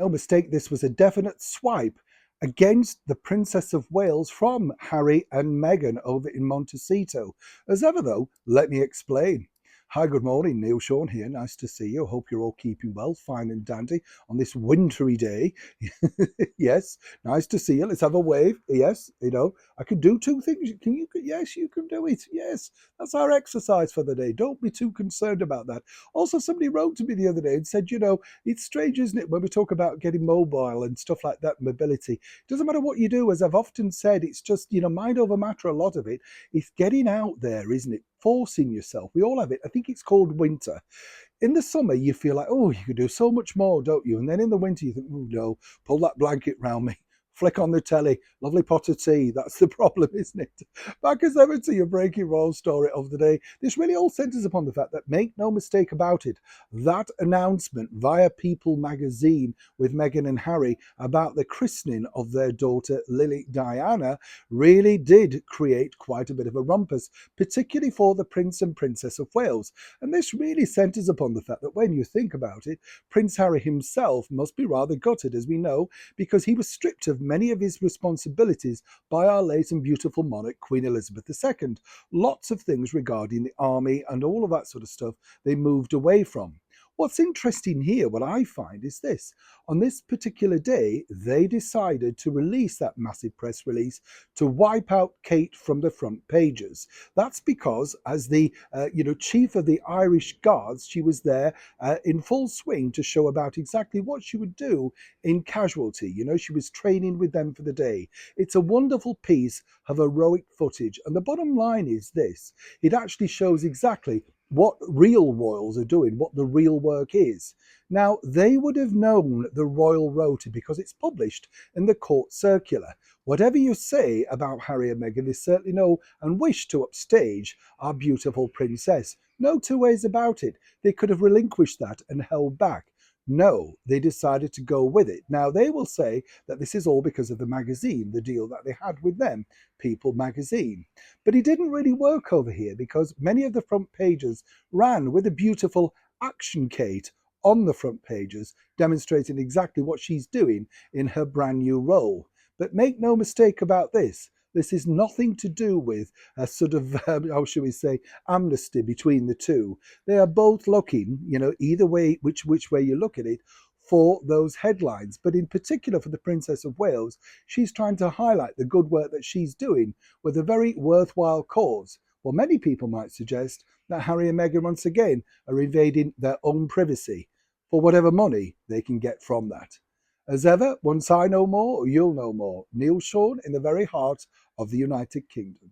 No mistake, this was a definite swipe against the Princess of Wales from Harry and Meghan over in Montecito. As ever, though, let me explain. Hi, good morning. Neil Sean here. Nice to see you. Hope you're all keeping well, fine and dandy on this wintry day. Yes, nice to see you. Let's have a wave. Yes, I can do two things. Can you? Yes, you can do it. Yes, that's our exercise for the day. Don't be too concerned about that. Also, somebody wrote to me the other day and said, it's strange, isn't it, when we talk about getting mobile and stuff like that, mobility. It doesn't matter what you do, as I've often said, it's just, mind over matter, a lot of it. It's getting out there, isn't it? Forcing yourself. We all have it. I think it's called winter. In the summer, you feel like, oh, you could do so much more, don't you? And then in the winter, you think, oh, no, pull that blanket round me. Flick on the telly, lovely pot of tea. That's the problem, isn't it? Back as ever to your breaking royal story of the day. This really all centers upon the fact that, make no mistake about it, that announcement via People magazine with Meghan and Harry about the christening of their daughter Lily Diana really did create quite a bit of a rumpus, particularly for the Prince and Princess of Wales. And this really centers upon the fact that when you think about it, Prince Harry himself must be rather gutted, as we know, because he was stripped of many of his responsibilities by our late and beautiful monarch, Queen Elizabeth II. Lots of things regarding the army and all of that sort of stuff they moved away from. What's interesting here, what I find, is this. On this particular day, they decided to release that massive press release to wipe out Kate from the front pages. That's because, as the chief of the Irish Guards, she was there in full swing to show about exactly what she would do in casualty. She was training with them for the day. It's a wonderful piece of heroic footage. And the bottom line is this. It actually shows exactly what real royals are doing, what the real work is. Now, they would have known the royal rota because it's published in the court circular. Whatever you say about Harry and Meghan, they certainly know and wish to upstage our beautiful princess. No two ways about it. They could have relinquished that and held back. No, they decided to go with it. Now, they will say that this is all because of the magazine, the deal that they had with them, People magazine. But it didn't really work over here because many of the front pages ran with a beautiful action Kate on the front pages, demonstrating exactly what she's doing in her brand new role. But make no mistake about this. This is nothing to do with a sort of, how shall we say, amnesty between the two. They are both looking, either way, which way you look at it, for those headlines. But in particular for the Princess of Wales, she's trying to highlight the good work that she's doing with a very worthwhile cause. Well, many people might suggest that Harry and Meghan once again are invading their own privacy for whatever money they can get from that. As ever, once I know more, you'll know more. Neil Sean in the very heart of the United Kingdom.